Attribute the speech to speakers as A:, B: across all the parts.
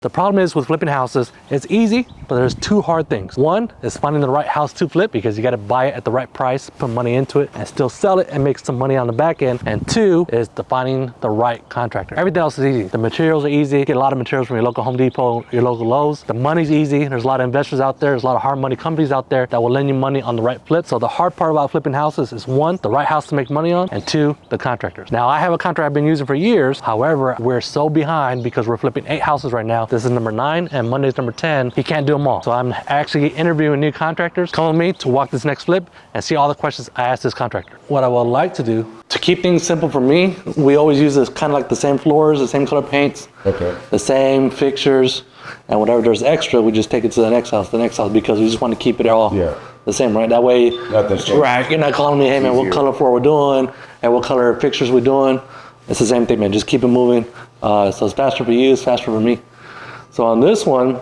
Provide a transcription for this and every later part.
A: The problem is with flipping houses, it's easy, but there's two hard things. One is finding the right house to flip because you got to buy it at the right price, put money into it, and still sell it and make some money on the back end. And two is finding the right contractor. Everything else is easy. The materials are easy. You get a lot of materials from your local Home Depot, your local Lowe's. The money's easy. There's a lot of investors out there. There's a lot of hard money companies out there that will lend you money on the right flip. So the hard part about flipping houses is one, the right house to make money on, and two, the contractors. Now I have a contractor I've been using for years. However, we're so behind because we're flipping 8 houses right now. This is number 9 and Monday's number 10. He can't do them all. So I'm actually interviewing new contractors. Come with me to walk this next flip and see all the questions I asked this contractor. What I would like to do to keep things simple for me, we always use this kind of like the same floors, the same color paints, the same fixtures, and whatever there's extra, we just take it to the next house, because we just want to keep it all the same, right? That way, right, you're not calling me, hey man, what color floor we're doing and what color fixtures we're doing. It's the same thing, man. Just keep it moving. So it's faster for you, it's faster for me. So on this one,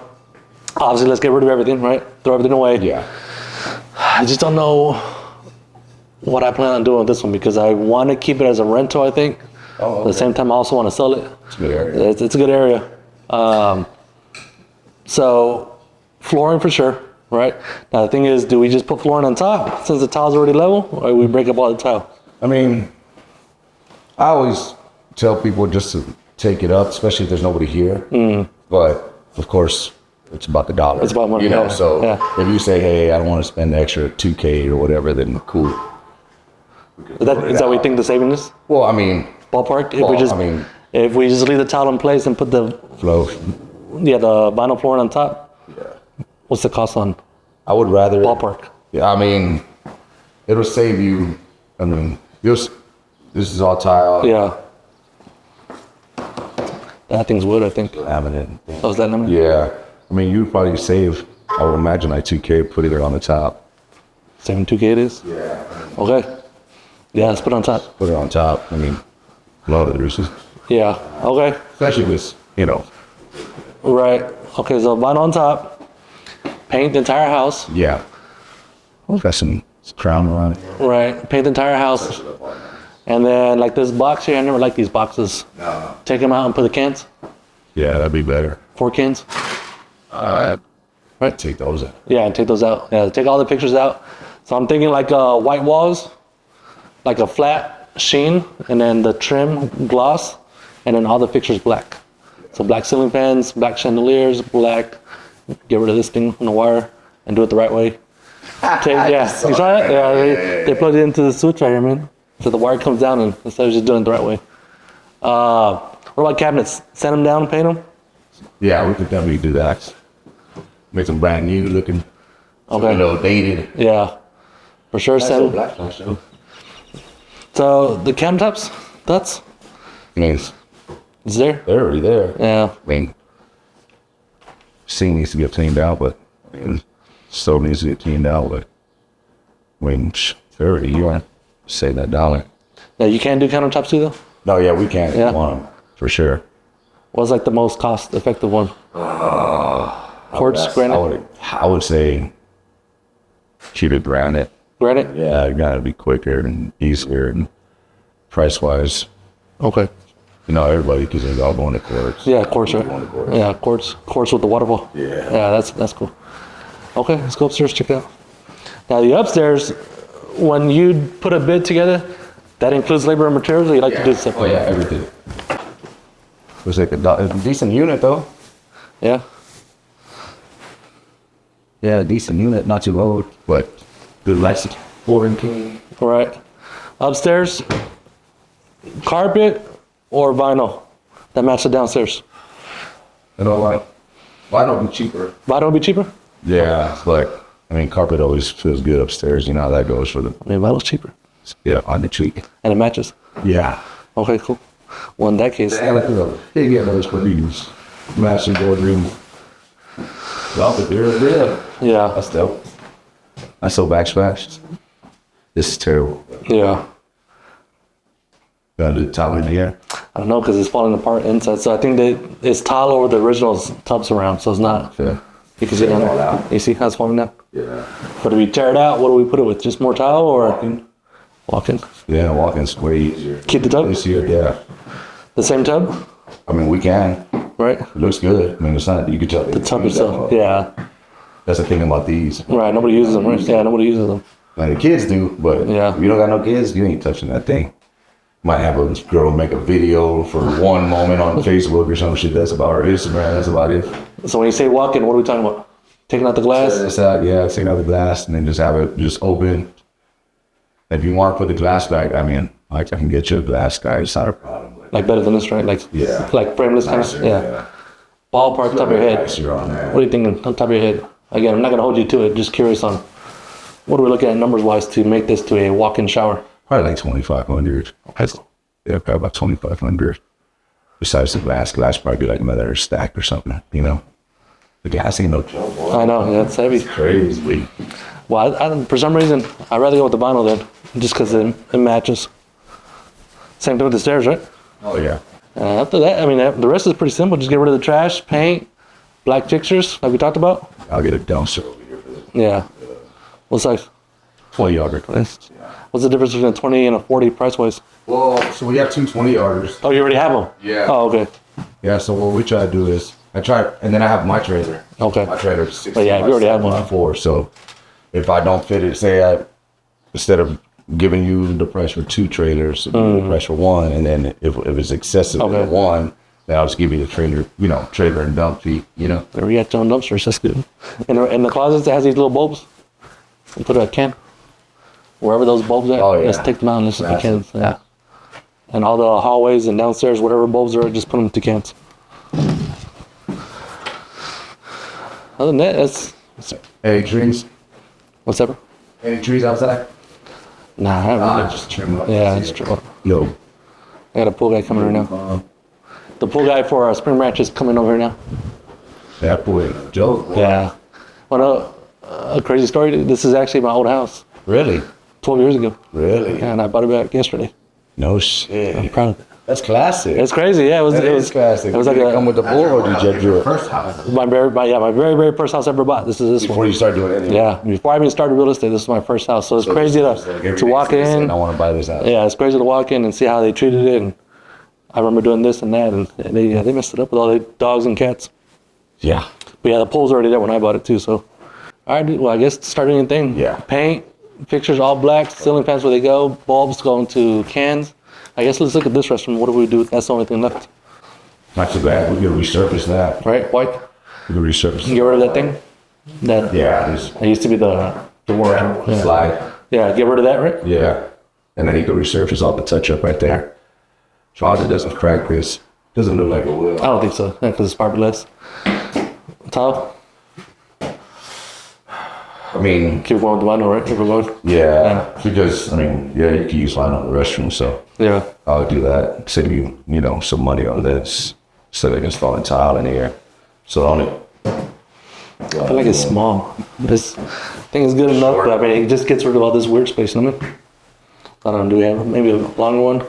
A: obviously, let's get rid of everything, right? Throw everything away. Yeah. I just don't know what I plan on doing with this one because I want to keep it as a rental, I think. Oh, okay. At the same time, I also want to sell it. It's a good area. It's a good area. So flooring for sure, right? Now the thing is, do we just put flooring on top since the tile's already level, or we break up all the tile?
B: I mean, I always tell people just to take it up, especially if there's nobody here. But of course, it's about the dollar.
A: It's about money,
B: you know. So if you say, "Hey, I don't want to spend the extra $2K or whatever," then cool.
A: Is that what you think the saving is?
B: Well, I mean,
A: ballpark. If we just leave the tile in place and put the the vinyl flooring on top. Yeah. What's the cost on?
B: I would rather
A: ballpark.
B: Yeah, I mean, it'll save you. I mean, this is all tile.
A: Yeah. That thing's wood, I think.
B: Laminate.
A: Oh, is that laminate?
B: Yeah. I mean, you'd probably save, I would imagine, like $2K, put it on the top.
A: Saving $2K it is?
B: Yeah.
A: Okay. Yeah, let's put it on top.
B: Put it on top. I mean, a lot of the roosters.
A: Yeah. Okay.
B: Especially with, you know.
A: Right. Okay, so vinyl on top. Paint the entire house.
B: Yeah. Well, got some crown around it.
A: Right. Paint the entire house. And then, like this box here, I never like these boxes. No. Take them out and put the cans?
B: Yeah, that'd be better.
A: 4 cans?
B: Right. Take those out.
A: Yeah, take those out. Yeah, take all the pictures out. So I'm thinking like white walls, like a flat sheen, and then the trim gloss, and then all the pictures black. So black ceiling fans, black chandeliers, black. Get rid of this thing on the wire and do it the right way. You saw that? Yeah, they plugged it into the switch right here, man. So the wire comes down and instead of just doing it the right way. What about cabinets? Sand them down and paint them?
B: Yeah, we could definitely do that. Make them brand new looking.
A: Okay.
B: A little dated.
A: Yeah. For sure. Sand.
B: Black flash though.
A: So the countertops, that's?
B: I mean,
A: it's there?
B: They're already there.
A: Yeah.
B: I mean, sink needs to get cleaned out, but I mean, stove needs to get cleaned out, but I mean, they're already, you want to save that dollar.
A: Yeah, you can't do countertops too though?
B: No, yeah, we can.
A: Yeah.
B: Want them, for sure.
A: What's like the most cost effective one? Quartz, granite?
B: I would say keep it granite.
A: Granite?
B: Yeah, it gotta be quicker and easier and price wise.
A: Okay.
B: You know, everybody because they're all going to quartz.
A: Yeah, quartz, right? Yeah, quartz with the waterfall.
B: Yeah.
A: Yeah, that's cool. Okay, let's go upstairs, check it out. Now the upstairs, when you put a bid together, that includes labor and materials, or you like to do stuff?
B: Oh yeah, everything. It was like a decent unit though.
A: Yeah.
B: Yeah, decent unit, not too low, but good license. Flooring clean.
A: All right. Upstairs, carpet or vinyl that match the downstairs?
B: You know what? Vinyl be cheaper.
A: Vinyl be cheaper?
B: Yeah, but I mean, carpet always feels good upstairs. You know how that goes for the.
A: I mean, vinyl's cheaper.
B: Yeah, on the tree.
A: And it matches?
B: Yeah.
A: Okay, cool. Well, in that case.
B: You get those for these matching boardroom.
A: Yeah.
B: That's dope. I so backsplashed. This is terrible.
A: Yeah.
B: Gotta do the top in the air.
A: I don't know because it's falling apart inside. So I think that it's tile over the original tubs around. So it's not.
B: Yeah.
A: You can see it now. You see how it's falling down?
B: Yeah.
A: But if we tear it out, what do we put it with? Just more tile or? Walk-in.
B: Yeah, walk-in's way easier.
A: Keep the tub?
B: Easier, yeah.
A: The same tub?
B: I mean, we can.
A: Right.
B: It looks good. I mean, it's not, you can tell.
A: The tub itself. Yeah.
B: That's the thing about these.
A: Right. Nobody uses them. Right? Yeah. Nobody uses them.
B: Like the kids do, but
A: Yeah.
B: if you don't got no kids, you ain't touching that thing. Might have a girl make a video for one moment on Facebook or some shit. That's about her Instagram. That's about it.
A: So when you say walk-in, what are we talking about? Taking out the glass?
B: Take out the glass and then just have it just open. If you want to put the glass back, I mean, I can get you a glass guy. It's not a problem.
A: Like better than this, right? Like like frameless kind of. Yeah. Ballpark, top of your head. What are you thinking on top of your head? Again, I'm not gonna hold you to it. Just curious on what are we looking at numbers wise to make this to a walk-in shower?
B: Probably like 2,500. Yeah, probably about 2,500. Besides the glass probably like another stack or something. You know, the glass ain't no joke.
A: I know, yeah, it's heavy.
B: It's crazy.
A: Well, I for some reason I'd rather go with the vinyl then, just because it matches. Same thing with the stairs, right?
B: Oh yeah.
A: After that, I mean, the rest is pretty simple. Just get rid of the trash, paint, black fixtures, like we talked about.
B: I'll get a dumpster over here for this.
A: Yeah. What's like
B: 20 yarder class.
A: What's the difference between a 20 and a 40 price wise?
B: Well, so we have two 20 yarders.
A: Oh, you already have them?
B: Yeah.
A: Oh, okay.
B: Yeah, so what we try to do is, and then I have my trailer.
A: Okay.
B: My trailer is 60
A: But yeah, you already have one.
B: 4. So if I don't fit it, say instead of giving you the price for 2 trailers, give you the price for 1, and then if it's excessive to 1, then I'll just give you the trailer, trailer and dump fee, There
A: we got your own dumpsters, that's good. In the closets that has these little bulbs, you put a can. Wherever those bulbs are, let's take them out and let's just put cans. Yeah. And all the hallways and downstairs, whatever bulbs are, just put them to cans. Other than that, that's
B: Any trees?
A: what's ever.
B: Any trees outside?
A: Nah, I haven't really.
B: Just trim them up.
A: Yeah, just trim up.
B: No.
A: I got a pool guy coming right now. The pool guy for our spring ranch is coming over here now.
B: That boy, Joe.
A: Yeah. Well, a crazy story. This is actually my old house.
B: Really?
A: 12 years ago.
B: Really?
A: And I bought it back yesterday.
B: No shit.
A: I'm proud of it.
B: That's classic.
A: It's crazy. Yeah, it was
B: classic.
A: It was like
B: did it come with the pool, or did you do it?
C: First house.
A: my very first house I ever bought. This is this
B: Before
A: one.
B: you start doing anything?
A: Yeah, before I even started real estate, this is my first house. So it's crazy to walk in.
B: I want to buy this house.
A: Yeah, it's crazy to walk in and see how they treated it. And I remember doing this and that, and they messed it up with all the dogs and cats.
B: Yeah.
A: But yeah, the pool's already there when I bought it too. So, all right, dude, well, I guess start doing anything.
B: Yeah.
A: Paint, fixtures all black, ceiling fans where they go, bulbs going to cans. I guess let's look at this restroom. What do we do? That's the only thing left.
B: Not too bad. We can resurface that.
A: Right, white.
B: We can resurface
A: Get rid of that thing. That
B: Yeah, just
A: it used to be the door. Yeah.
B: slide.
A: Yeah, get rid of that, right?
B: Yeah. And then you can resurface all the touch up right there. Closet doesn't crack this. Doesn't look like it will.
A: I don't think so. Yeah, because it's fiberglass. Tile.
B: I mean,
A: Keep going with the vinyl, right? Keep it going.
B: yeah. Because, you can use line on the restroom, so
A: Yeah.
B: I'll do that. Save you, some money on this. So they can install a tile in here. So on it.
A: I feel like it's small. This thing is good enough, but I mean, it just gets rid of all this weird space in it. I don't know, do we have maybe a longer one?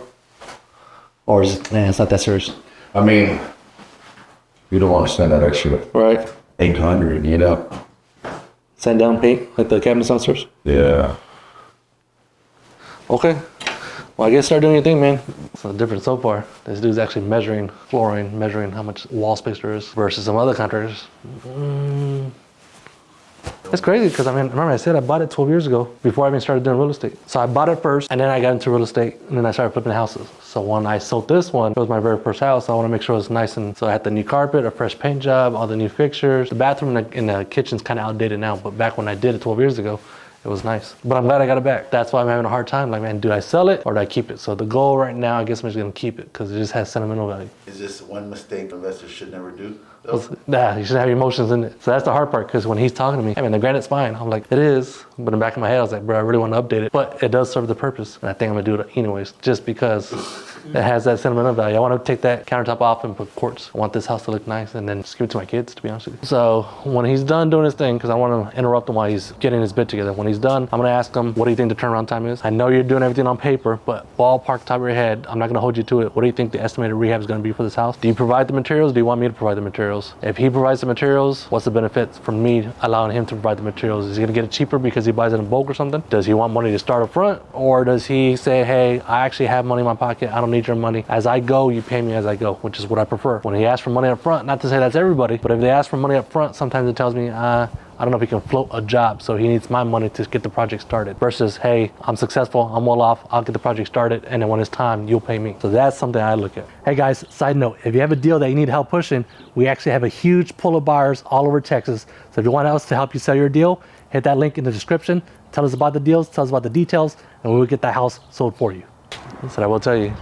A: Or is it, it's not that serious.
B: I mean, you don't want to spend that extra
A: Right.
B: 800,
A: Sand down paint, like the cabinets downstairs.
B: Yeah.
A: Okay. Well, I guess start doing your thing, man. It's not different so far. This dude's actually measuring flooring, measuring how much wall space there is versus some other contractors. It's crazy because remember I said I bought it 12 years ago before I even started doing real estate. So I bought it first and then I got into real estate and then I started flipping houses. So when I sold this one, it was my very first house. I want to make sure it was nice, and so I had the new carpet, a fresh paint job, all the new fixtures. The bathroom in the kitchen's kind of outdated now, but back when I did it 12 years ago, it was nice. But I'm glad I got it back. That's why I'm having a hard time. Like, man, do I sell it or do I keep it? So the goal right now, I guess I'm just gonna keep it because it just has sentimental value.
C: Is this one mistake investors should never do?
A: Nah, you should have emotions in it. So that's the hard part, because when he's talking to me, the granite's fine. I'm like, it is. But in the back of my head, I was like, bro, I really want to update it. But it does serve the purpose. And I think I'm going to do it anyways, just because it has that sentimental value. I want to take that countertop off and put quartz. I want this house to look nice and then just give it to my kids, to be honest with you. So when he's done doing his thing, because I want to interrupt him while he's getting his bit together. When he's done, I'm going to ask him, what do you think the turnaround time is? I know you're doing everything on paper, but ballpark top of your head, I'm not going to hold you to it. What do you think the estimated rehab is going to be for this house? Do you provide the materials? Do you want me to provide the materials? If he provides the materials, what's the benefit from me allowing him to provide the materials? Is he gonna get it cheaper because he buys it in bulk or something? Does he want money to start up front? Or does he say, hey, I actually have money in my pocket, I don't don't need your money. As I go, you pay me as I go, which is what I prefer. When he asks for money up front, not to say that's everybody, but if they ask for money up front, sometimes it tells me, I don't know if he can float a job, so he needs my money to get the project started. Versus, hey, I'm successful, I'm well off, I'll get the project started, and then when it's time, you'll pay me. So that's something I look at. Hey guys, side note, if you have a deal that you need help pushing, we actually have a huge pool of buyers all over Texas. So if you want us to help you sell your deal, hit that link in the description, tell us about the deals, tell us about the details, and we will get that house sold for you. So I will tell you,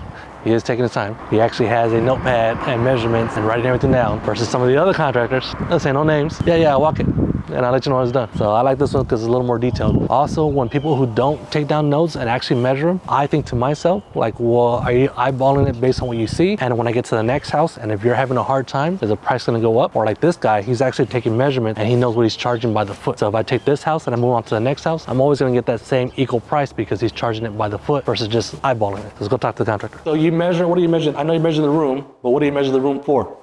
A: he is taking his time. He actually has a notepad and measurements and writing everything down versus some of the other contractors. Let's say no names. Yeah, walk it. And I'll let you know when it's done. So I like this one because it's a little more detailed. Also, when people who don't take down notes and actually measure them, I think to myself, like, well, are you eyeballing it based on what you see? And when I get to the next house, and if you're having a hard time, is the price gonna go up? Or like this guy, he's actually taking measurements and he knows what he's charging by the foot. So if I take this house and I move on to the next house, I'm always gonna get that same equal price because he's charging it by the foot versus just eyeballing it. Let's go talk to the contractor. So you measure, what do you measure? I know you measure the room, but what do you measure the room for?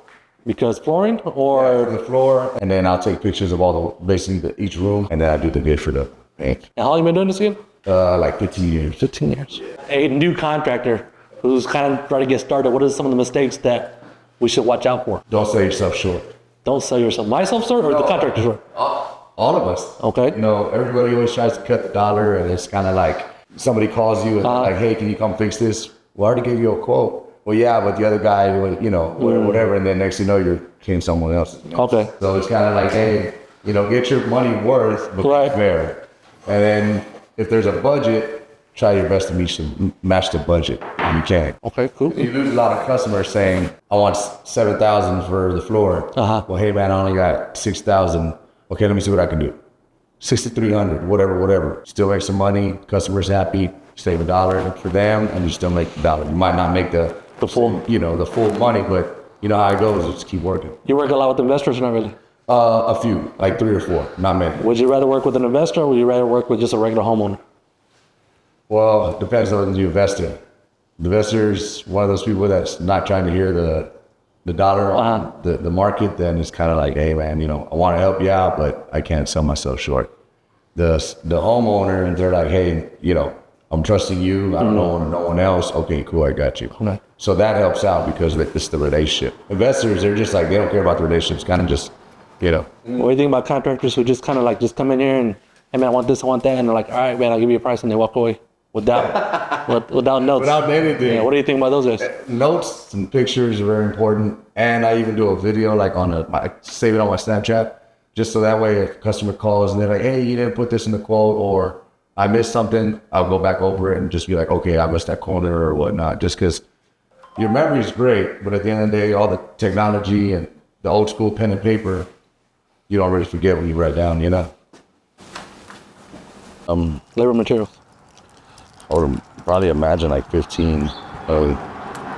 A: Because flooring or
B: the floor, and then I'll take pictures of all the basically each room, and then I do the bid for the paint.
A: And how long you been doing this again?
B: Like 15 years.
A: 15 years. A new contractor who's kind of trying to get started, what are some of the mistakes that we should watch out for?
B: Don't sell yourself short.
A: Don't sell yourself. Myself short or the contractor short?
B: All of us.
A: Okay.
B: You know, everybody always tries to cut the dollar, and it's kind of like somebody calls you and like, hey, can you come fix this? Well, I already gave you a quote. Well, yeah, but the other guy, you know, whatever, and then next thing you know, you're killing someone else. You know?
A: Okay.
B: So it's kind of like, hey, you know, get your money worth, but
A: right.
B: fair. And then if there's a budget, try your best to match the budget if you can.
A: Okay, cool.
B: You lose a lot of customers saying, I want 7,000 for the floor. Well, hey man, I only got 6,000. Okay, let me see what I can do. 6,300, whatever. Still make some money, customers happy, save $1 for them, and you still make $1. You might not make the full, you know, the full money, but you know how it goes, just keep working.
A: You work a lot with investors or not really?
B: A few, like 3 or 4, not many.
A: Would you rather work with an investor or would you rather work with just a regular homeowner?
B: Well, it depends on the investor. The investor is one of those people that's not trying to hear the dollar on the market, then it's kind of like, hey man, you know, I want to help you out, but I can't sell myself short. The homeowner, and they're like, hey, you know, I'm trusting you. I don't know no one else. Okay, cool, I got you.
A: Okay.
B: So that helps out because it's the relationship. Investors, they're just like, they don't care about the relationships, kind of just, you know.
A: What do you think about contractors who just kind of like just come in here and, hey man, I want this, I want that, and they're like, all right, man, I'll give you a price, and they walk away without notes.
B: Without anything.
A: Yeah, what do you think about those guys?
B: Notes and pictures are very important. And I even do a video like I save it on my Snapchat, just so that way if a customer calls and they're like, hey, you didn't put this in the quote, or I missed something, I'll go back over it and just be like, okay, I missed that corner or whatnot. Just because your memory is great, but at the end of the day, all the technology and the old school pen and paper, you don't really forget when you write down, you know?
A: Labor materials.
B: I would probably imagine like 15,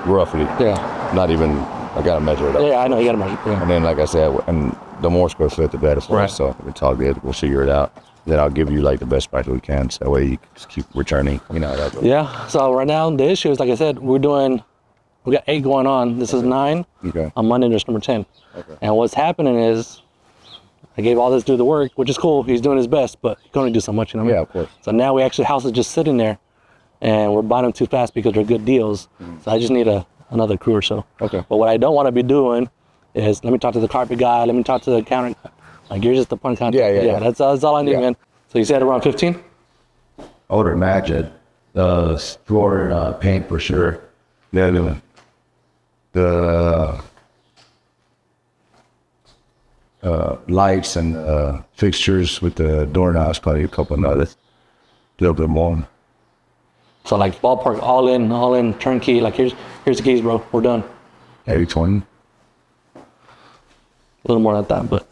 B: roughly.
A: Yeah.
B: Not even, I gotta measure it up.
A: Yeah, I know, you gotta measure. Yeah.
B: And then, like I said, and the more square foot, the better for us. So we talk it, we'll figure it out. Then I'll give you like the best price we can, so that way you just keep returning. You know how that goes.
A: Yeah. So right now the issue is, like I said, we got 8 going on. This is 9.
B: Okay.
A: On Monday there's number 10.
B: Okay.
A: And what's happening is, I gave all this dude the work, which is cool. He's doing his best, but he can only do so much, you know what I mean?
B: Yeah, of course.
A: So now house is just sitting there, and we're buying them too fast because they're good deals. So I just need another crew or so.
B: Okay.
A: But what I don't want to be doing is, let me talk to the carpet guy, let me talk to the counter. Like, you're just the point contact.
B: Yeah.
A: That's all I need, man. So you said around 15?
B: I would imagine the floor paint for sure. Then the lights and fixtures with the doorknobs, probably a couple of others. A little bit more.
A: So like ballpark, all in, turnkey. Like here's the keys, bro. We're done.
B: Maybe 20.
A: A little more than that, but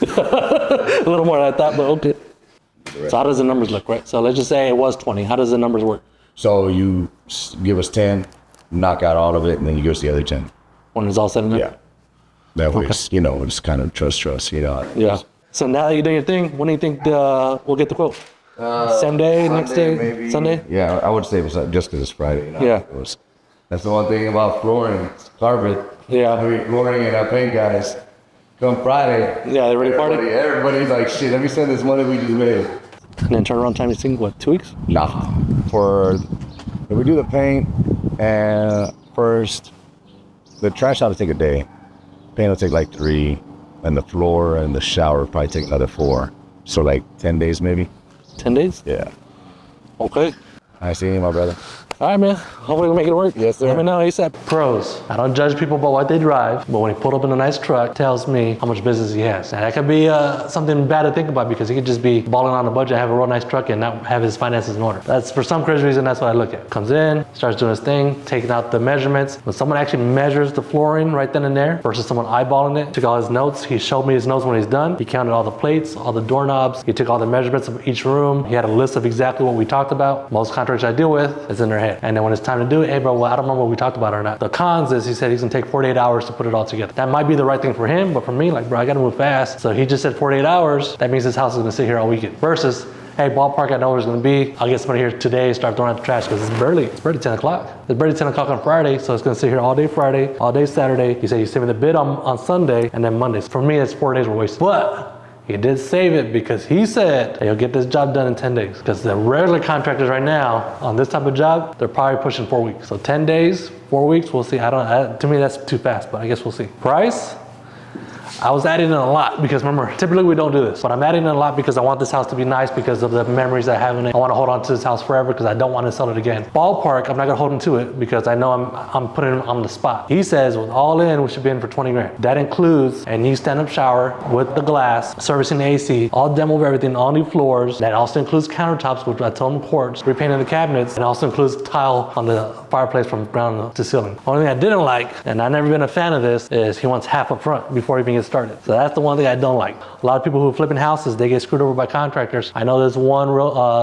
A: a little more than that, but okay. So how does the numbers look, right? So let's just say it was 20. How does the numbers work?
B: So you give us 10, knock out all of it, and then you give us the other 10.
A: When it's all said and done?
B: Yeah. That way, it's, you know, it's kind of trust, you know.
A: Yeah. So now that you're doing your thing, when do you think we'll get the quote? Same day,
B: Sunday,
A: next day,
B: maybe.
A: Sunday?
B: Yeah, I would say it was just because it's Friday. You know?
A: Yeah.
B: That's the one thing about flooring, it's carpet.
A: Yeah.
B: I mean, flooring and our paint guys, come Friday.
A: Yeah, they ready party?
B: Everybody's like, shit, let me send this money we just made.
A: And then turnaround time, you think, what, 2 weeks?
B: Nah. If we do the paint And first, the trash out will take a day. Paint will take like 3. And the floor and the shower will probably take another 4. So like 10 days maybe.
A: 10 days?
B: Yeah.
A: Okay.
B: I see you, my brother.
A: All right, man. Hopefully we'll make it work.
B: Yes, sir.
A: Let me know ASAP. Pros. I don't judge people by what they drive, but when he pulled up in a nice truck, tells me how much business he has. And that could be something bad to think about because he could just be balling on a budget, have a real nice truck, and not have his finances in order. That's for some crazy reason. That's what I look at. Comes in, starts doing his thing, taking out the measurements. When someone actually measures the flooring right then and there versus someone eyeballing it, took all his notes. He showed me his notes when he's done. He counted all the plates, all the doorknobs. He took all the measurements of each room. He had a list of exactly what we talked about. Most contractors I deal with, it's in their head. And then when it's time to do it, hey bro, well, I don't remember what we talked about or not. The cons is he said he's gonna take 48 hours to put it all together. That might be the right thing for him, but for me, like bro, I gotta move fast. So he just said 48 hours. That means his house is gonna sit here all weekend. Versus, hey, ballpark, I know where it's gonna be. I'll get somebody here today, start throwing out the trash because it's barely 10 o'clock. It's barely 10 o'clock on Friday, so it's gonna sit here all day Friday, all day Saturday. He said you send me the bid on Sunday and then Monday. For me, it's 4 days we're wasting. But he did save it because he said that he'll get this job done in 10 days. Because the regular contractors right now on this type of job, they're probably pushing 4 weeks. So 10 days, 4 weeks, we'll see. To me, that's too fast, but I guess we'll see. Price? I was adding in a lot because remember, typically we don't do this, but I'm adding in a lot because I want this house to be nice because of the memories I have in it. I want to hold on to this house forever because I don't want to sell it again. Ballpark, I'm not gonna hold him to it because I know I'm putting him on the spot. He says with all in, we should be in for 20 grand. That includes a new stand-up shower with the glass, servicing the AC, all demo of everything, all new floors. That also includes countertops, which I told him quartz, repainting the cabinets, and also includes tile on the fireplace from ground to ceiling. Only thing I didn't like, and I've never been a fan of this, is he wants half up front before he even gets started. So that's the one thing I don't like. A lot of people who are flipping houses, they get screwed over by contractors. I know there's one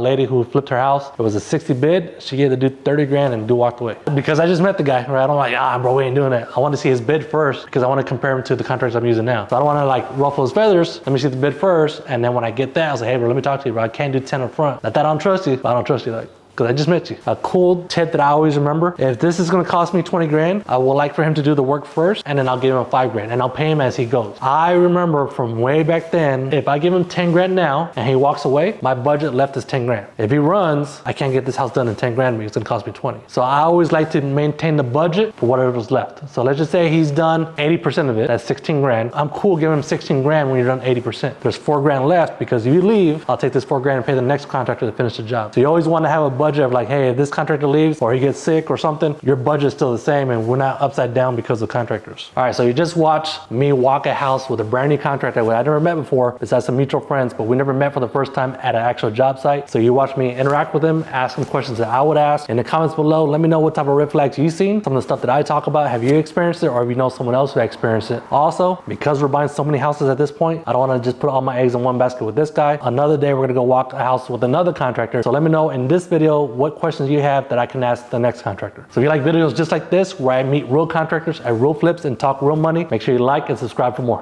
A: lady who flipped her house. It was a 60 bid. She gave the dude 30 grand and the dude walked away. Because I just met the guy, right? I'm like, bro, we ain't doing that. I want to see his bid first because I want to compare him to the contractors I'm using now. So I don't want to like ruffle his feathers. Let me see the bid first. And then when I get that, I was like, hey bro, let me talk to you, bro. I can't do 10 up front. Not that I don't trust you, but I don't trust you like. Because I just met you. A cool tip that I always remember, if this is gonna cost me 20 grand, I would like for him to do the work first and then I'll give him 5 grand and I'll pay him as he goes. I remember from way back then, if I give him 10 grand now and he walks away, my budget left is 10 grand. If he runs, I can't get this house done in 10 grand because it's gonna cost me 20. So I always like to maintain the budget for whatever's left. So let's just say he's done 80% of it, that's 16 grand. I'm cool giving him 16 grand when you're done 80%. There's 4 grand left because if you leave, I'll take this 4 grand and pay the next contractor to finish the job. So you always wanna have a budget of like, hey, if this contractor leaves or he gets sick or something, your budget's still the same and we're not upside down because of contractors. All right, so you just watched me walk a house with a brand new contractor that I never met before, besides some mutual friends, but we never met for the first time at an actual job site. So you watched me interact with him, ask him questions that I would ask. In the comments below, let me know what type of red flags you've seen, some of the stuff that I talk about. Have you experienced it or have you know someone else who experienced it? Also, because we're buying so many houses at this point, I don't want to just put all my eggs in one basket with this guy. Another day, we're going to go walk a house with another contractor. So let me know in this video what questions you have that I can ask the next contractor. So if you like videos just like this, where I meet real contractors at real flips and talk real money, make sure you like and subscribe for more.